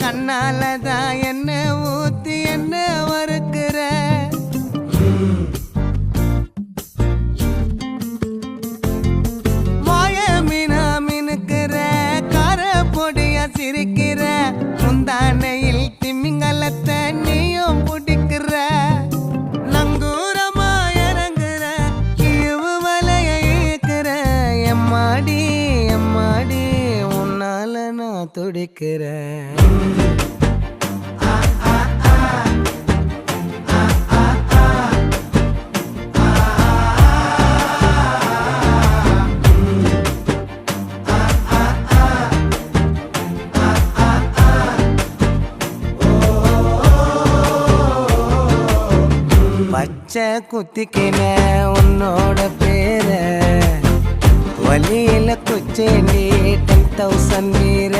கண்ணாலதான் என்ன ஊத்தி என்ன வறுக்கிற வாய மீனா மினுக்கிற கார பொடிய சிரிக்கிற முந்தானையில் திமிங்கலத்தை நீயும் பிடிக்கிற நங்கூரமா இறங்குற இழுவு வலைய இழுக்கிற எம்மாடி எம்மாடி உன்னால நான் துடிக்கிறேன் பச்சை குத்திக்கின உன்னோட பேர வலியில குச்சேண்டி 10,000 வீர